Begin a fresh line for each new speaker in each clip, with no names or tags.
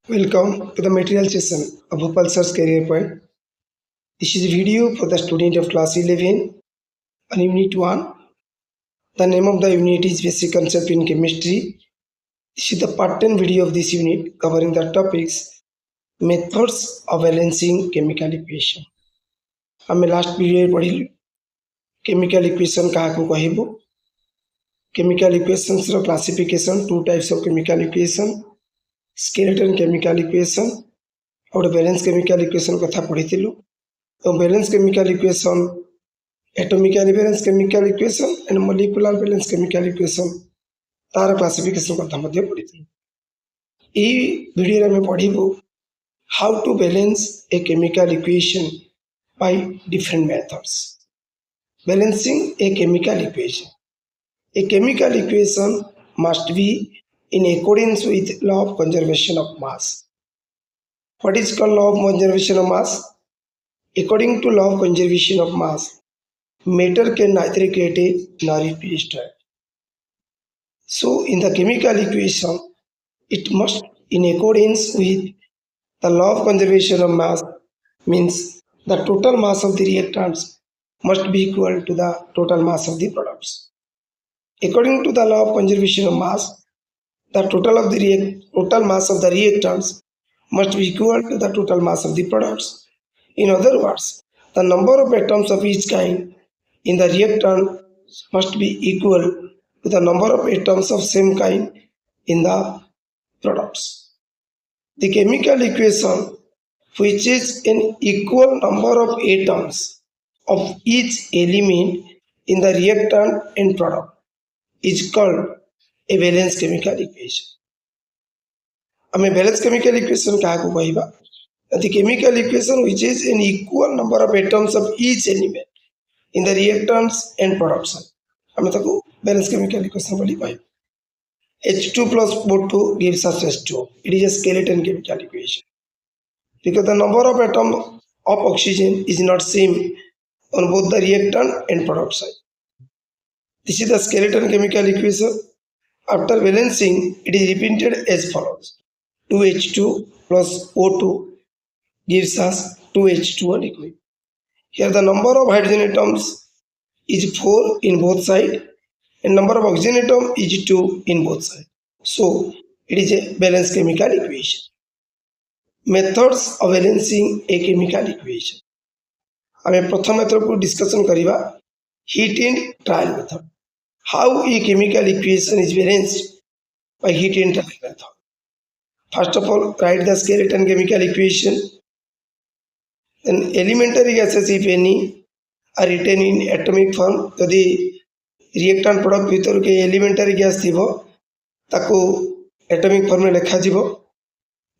Welcome to the material session of Bhopal Search Career Point. This is a video for the student of class 11 on Unit 1. The name of the unit is Basic Concept in Chemistry. This is the part 10 video of this unit covering the topics Methods of Balancing Chemical Equation. आमे last video पढ़िलु chemical equation काहाकू कहबो chemical equations रो classification two types of chemical equation skeleton chemical equation और balance chemical equation कथा पढ़िथिलु तो balance chemical equation atomically balance chemical equation and molecular balance chemical equation तार क्लासिफिकेशन कथा मध्ये पढ़िथिलु ई वीडियो रे हम पढ़िबो how to balance a chemical equation by different methods. Balancing a chemical equation. A chemical equation must be in accordance with law of conservation of mass. What is called law of conservation of mass? According to law of conservation of mass, matter can neither create nor be destroyed. So in the chemical equation, it must in accordance with the law of conservation of mass means the total mass of the reactants must be equal to the total mass of the products. According to the law of conservation of mass, the total mass of the reactants must be equal to the total mass of the products. In other words, the number of atoms of each kind in the reactant must be equal to the number of atoms of same kind in the products. The chemical equation which is an equal number of atoms of each element in the reactant and product is called a balanced chemical equation. आमे balanced chemical equation काहाकू कहबा the chemical equation which is an equal number of atoms of each element in the reactants and products आमे ताकू balanced chemical equation बोली कहबा H2 plus O2 gives us H2. It is a skeleton chemical equation. Because the number of atoms of oxygen is not same on both the reactant and product side. This is the skeleton chemical equation. After balancing, it is repeated as follows. 2H2 plus O2 gives us 2H2O liquid. Here the number of hydrogen atoms is 4 in both sides and number of oxygen atoms is 2 in both sides. So, it is a balanced chemical equation. Methods of balancing a chemical equation. आमे प्रथम method को discussion करिबा heat and trial method. How a chemical equation is balanced by heat and trial method. First of all, write the skeleton chemical equation. Then elementary gases if any are written in atomic form. यदि reactant product भीतर के elementary gas थिबो ताको atomic form में लिखा जिवो.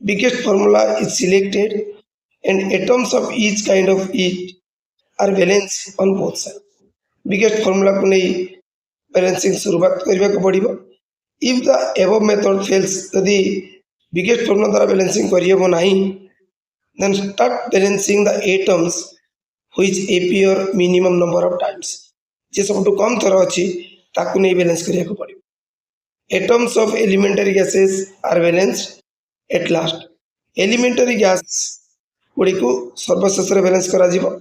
Biggest formula is selected and atoms of each kind of it are balanced on both sides. Biggest formula को नहीं balancing शुरुआत करबा को पड़िबो. If the above method fails, यदि biggest formula द्वारा balancing करियबो नाही, then start balancing the atoms which appear minimum number of times. जे सबटु कम थर अछि ताकू नहीं balance करिया को पड़िबो. Atoms of elementary gases are balanced. At last, elementary gas गुड़िको सर्वशेष बैलेंस करा जिवो.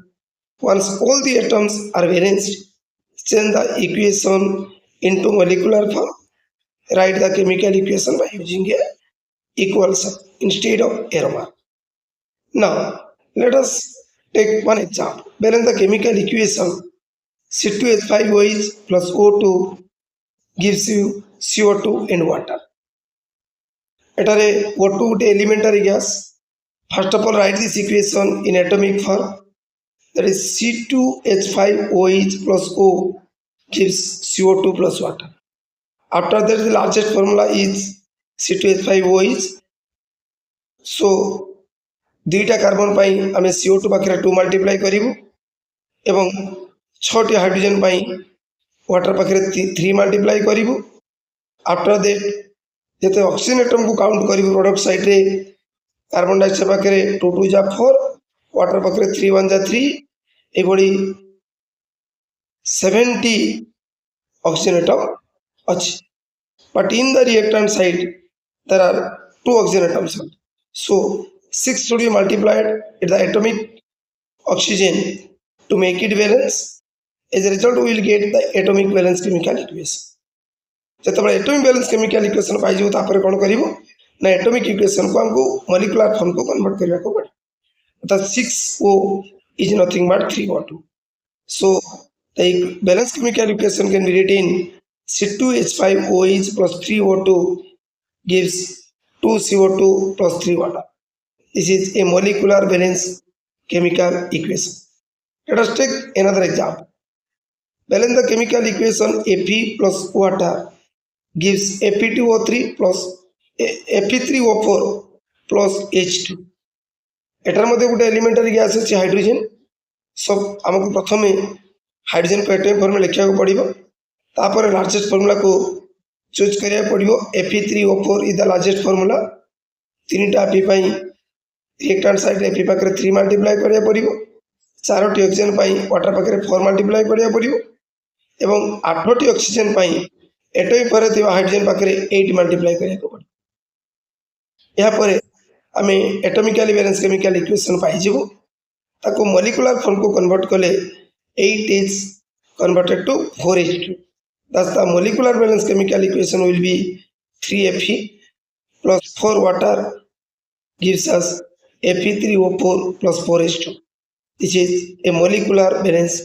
Once all the atoms are balanced, change the equation into molecular form. Write the chemical equation by using a equal sign instead of arrow mark. Now, let us take one example. Balance the chemical equation. C2H5OH plus O2 gives you CO2 and water. एटारे O2 गोटे elementary gas. First of all, write this equation in atomic form. That is C2H5OH plus O gives CO2 plus water. After that, the largest formula is C2H5OH. So, दुईटा carbon पाई आमे CO2 पाखरे 2 multiply करिवु एवं 6 T hydrogen पाई water पाखरे 3 multiply करिवु. After that, जते oxygen atom को count करिवु product side रे carbon dioxide पाखरे 2 2 जा 4 वाटर पाखरे 3 1 जा 3 ए बडी 70 ऑक्सीजन एटम अछि. But in the reactant side there are 2 oxygen atoms. So 6 should be multiplied at the atomic oxygen to make it valence. As a result, we will get the atomic valence chemical equation. ଯେତେବେଳେ atomic balance chemical equation पाइजो तापर कौन करिवो ना atomic equation को हमको molecular form को convert करबा को पड़े अर्थात 6O is nothing but 3O2. So the balance chemical equation can be written C2H5OH plus 3O2 gives 2CO2 plus 3 water. This is a molecular balance chemical equation. Let us take another example. Balance the chemical equation Fe plus water gives Fe2O3 plus Fe3O4 plus H2. एटार मध्य गोटे elementary gas अच्छे hydrogen सब आमको प्रथम hydrogen को atomic formula लिखा पड़ो तापर लार्जेस्ट फॉर्मूला को चूज करा पड़ो Fe3O4 is the largest formula तीन टा Fe react hand side Fe पाखे 3 मल्टीप्लाई करा पड़ो 4टी ऑक्सीजन वाटर पाखे 4 मल्टीप्लाई करा पड़ो एवं 8टी ऑक्सीजन एटॉमिक पर हाइड्रोजन पाखे 8 मल्टीप्लाई करा पड़ो यापर आम एटॉमिकली बैलेंस केमिकल इक्वेशन पाइबू ताको मॉलिक्यूलर फॉर्म को कन्वर्ट कले 8 is converted to 4H2. Thus the molecular balance chemical equation will be 3Fe plus 4 water gives us Fe3O4 plus 4H2. This is a molecular balance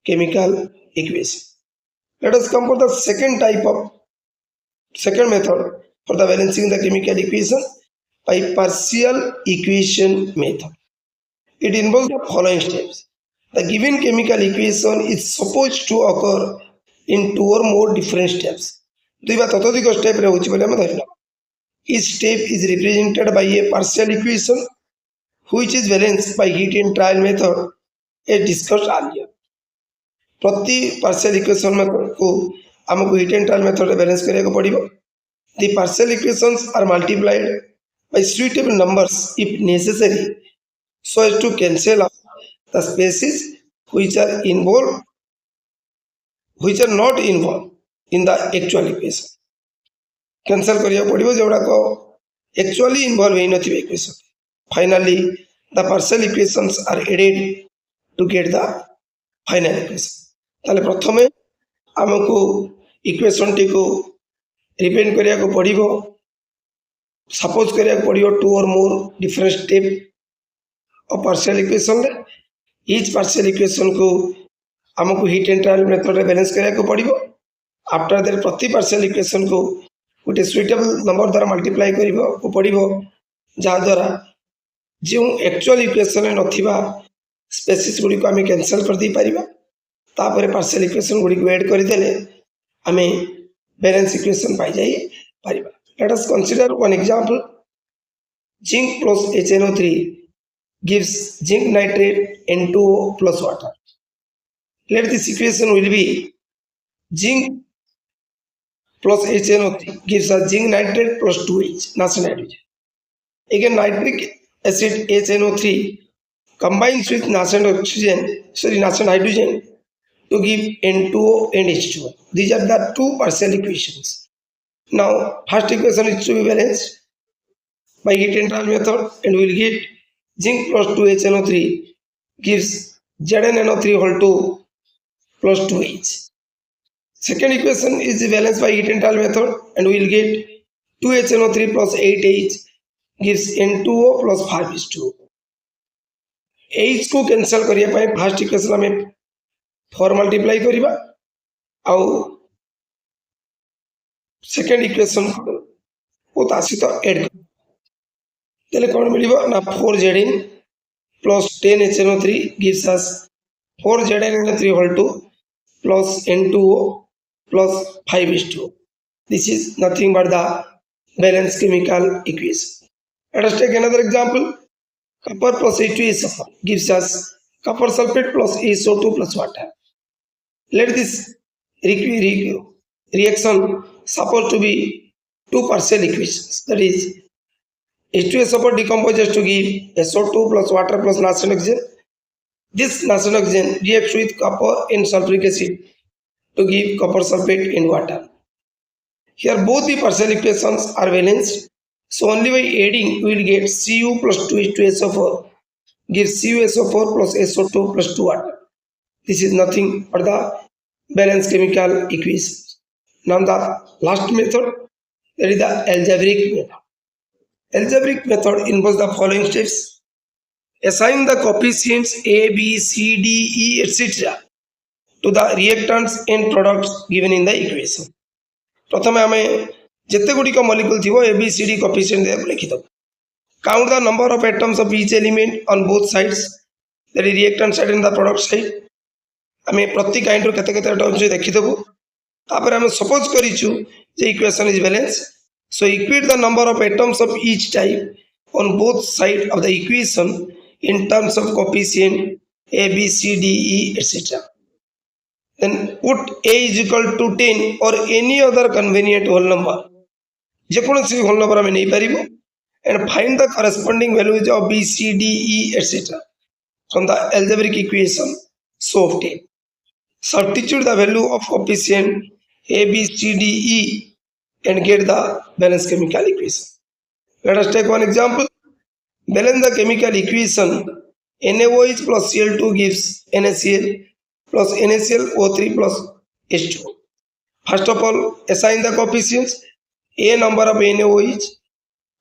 chemical equation. Let us come for the second method for the balancing the chemical equation by partial equation method. It involves the following steps. The given chemical equation is supposed to occur in 2 or more different steps. दुई बा ततोधिक step रे होछि बोले हम धरला. Each step is represented by a partial equation which is balanced by heat and trial method as discussed earlier. प्रति partial equation में को हमको heat and trial method रे बैलेंस करिया को पड़िबो. The partial equations are multiplied by suitable numbers if necessary so as to cancel out the spaces which are not involved in the actual equation. Cancel करिया पड़िबो जोड़ा को actually involve in the equation. Finally, the partial equations are added to get the final equation. ताले प्रथमे हमको equation T को रिपेंड करिया को पड़िबो suppose करिया पड़ो 2 or more different step of partial equation. Each partial equation को हमको heat and trial method रे बैलेंस करिया को पड़ो. आफ्टर दैट प्रति partial equation को गोटे सुइटेबल नंबर द्वारा मल्टीप्लाई करिबो को पड़ो जहाँ द्वारा जो एक्चुअल इक्वेशन नथिबा स्पेसिस गुडी को हमें कैंसल कर दी परिबा तापर partial equation गुडी को ऐड कर देले हमें बैलेंस इक्वेशन पाई जाई परिबा. Let us consider one example. Zinc plus HNO3 gives zinc nitrate N2O plus water. Let this equation will be zinc plus HNO3 gives us zinc nitrate plus 2H, nascent hydrogen. Again, nitric acid HNO3 combines with nascent hydrogen to give N2O and H2O. These are the two partial equations. Now, first equation is to be balanced by heat and trial method and we will get zinc plus 2HNO3 gives ZnNO3 whole 2 plus 2H. Second equation is balanced by heat and trial method and we will get 2HNO3 plus 8H gives N2O plus 5H2O. H को cancel करिया पाए first equation में 4 multiply करिबा आउ second equation को तासी तो add कर तेले कौन मिलिबो ना 4Zn plus 10HNO3 gives us 4ZnNO3 whole 2 plus N2O plus 5H2O. This is nothing but the balanced chemical equation. Let us take another example. Copper plus H2SO4 gives us copper sulfate plus SO2 plus water. Let this reaction supposed to be two partial equations. That is, H2SO4 decomposes to give SO2 plus water plus nascent oxygen. This nascent oxygen reacts with copper and sulfuric acid to give copper sulfate and water. Here both the partial equations are balanced So only by adding we will get Cu plus 2H2SO4 gives CuSO4 plus SO2 plus 2 water. This is nothing but the balanced chemical equation. Now the last method, that is the algebraic method. Algebraic method involves the following steps. Assign the coefficients A, B, C, D, E, etc. to the reactants and products given in the equation. प्रथम आम जिते गुड़िक molecule थी ABCD coefficient लिखिद. Count the number of atoms of each element on both sides, that is reactant side and the product side. आम प्रति kind केते केते atoms देखिदेबू. तापर आम सपोज करिछु जे equation is balance. So equate the number of atoms of each type on both sides of the equation in terms of coefficient A, B, C, D, E, etc. Then put A is equal to 10 or any other convenient whole number. जेकोसी whole number आम नहीं पारिबो and find the corresponding values of B, C, D, E, etc. from the algebraic equation so obtained. Substitute the value of coefficient A, B, C, D, E and get the balanced chemical equation. Let us take one example. Balance the chemical equation. NaOH plus Cl2 gives NaCl plus NaClO3 plus H2. First of all, assign the coefficients. A number of NaOH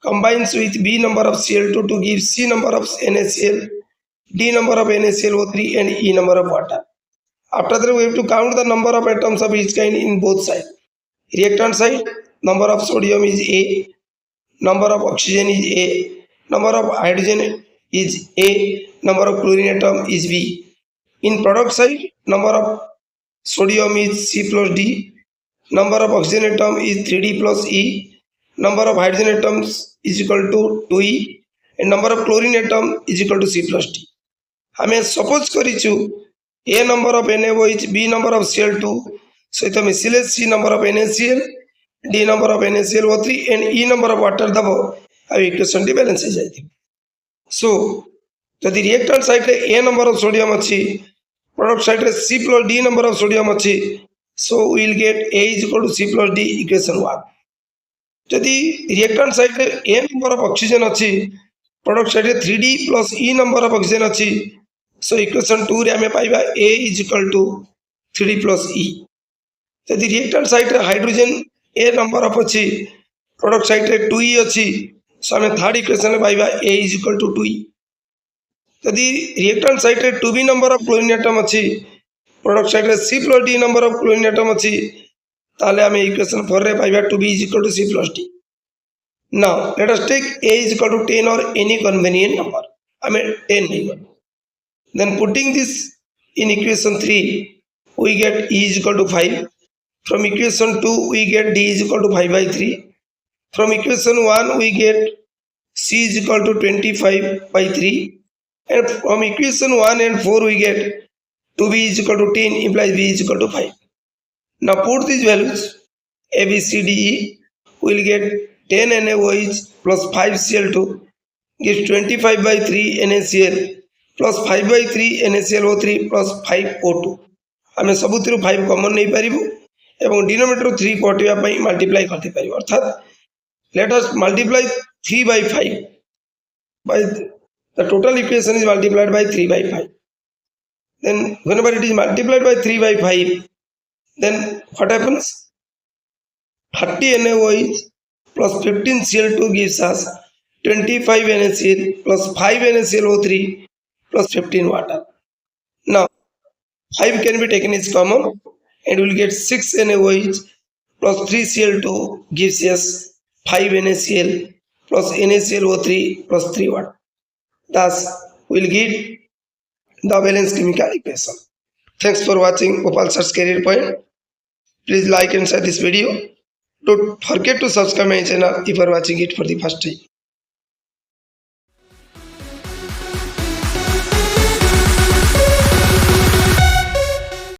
combines with B number of Cl2 to give C number of NaCl, D number of NaClO3 and E number of water. After that, we have to count the number of atoms of each kind in both sides. Reactant side, number of sodium is A, number of oxygen is A, number of hydrogen is A, number of chlorine atom is B. In product side, number of sodium is C plus D, number of oxygen atom is 3D plus E, number of hydrogen atoms is equal to 2E, and number of chlorine atom is equal to C plus D. हमें suppose करिछु A number of NaOH, B number of Cl2, सहित मिसिले C number of NaCl, D number of NaClO3 and E number of water दबो अब equation T balance हो जाती. सो यदि reactant side रे A number of sodium अच्छी, product side रे C plus D number of sodium अच्छी, so we will get A is equal to C plus D equation 1. यदि रिएक्टेंट साइड रे A number of oxygen अच्छी, product side रे 3D plus E number of oxygen अच्छी, so equation 2 रे हमें पाइबा A is equal to 3D plus E. यदि reactant side रे हाइड्रोजन A number of अच्छी, प्रोडक्ट साइड रे 2E अच्छी, so हमें थर्ड इक्वेशन में पाइबा A is equal to 2E. यदि रिएक्टेंट साइड रे 2B number of chlorine atom अच्छी, प्रोडक्ट साइड रे C plus D number of chlorine atom अच्छी, ताले हमें इक्वेशन 4 रे पाइबा 2B is equal to C plus D. Now let us take A is equal to 10 or any convenient number. हमें 10 नहीं करना. Then putting this in equation 3, we get E is equal to 5. From equation 2, we get D is equal to 5 by 3. From equation 1, we get C is equal to 25 by 3. And from equation 1 and 4, we get 2B is equal to 10 implies B is equal to 5. Now put these values, A, B, C, D, E, we will get 10 NaOH plus 5 Cl2 gives 25 by 3 NaCl plus 5 by 3 NaClO3 plus 5 O2. हमें सबुथिरु 5 common नहीं पारिबो एवं denominator 3 कटिया पई multiply करते पारिबो. अर्थात let us multiply 3 by 5 by the total equation is multiplied by 3 by 5. Then whenever it is multiplied by 3 by 5, then what happens? 30 NaOH plus 15 Cl2 gives us 25 NaCl plus 5 NaClO3 plus 15 water. Now 5 can be taken as common and we will get 6 NaOH plus 3 Cl2 gives us 5 NaCl plus NaClO3 plus 3 water. Thus, we will get the balanced chemical equation. Thanks for watching Bhopal Search Career Point. Please like and share this video. Don't forget to subscribe my channel if you are watching it for the first time.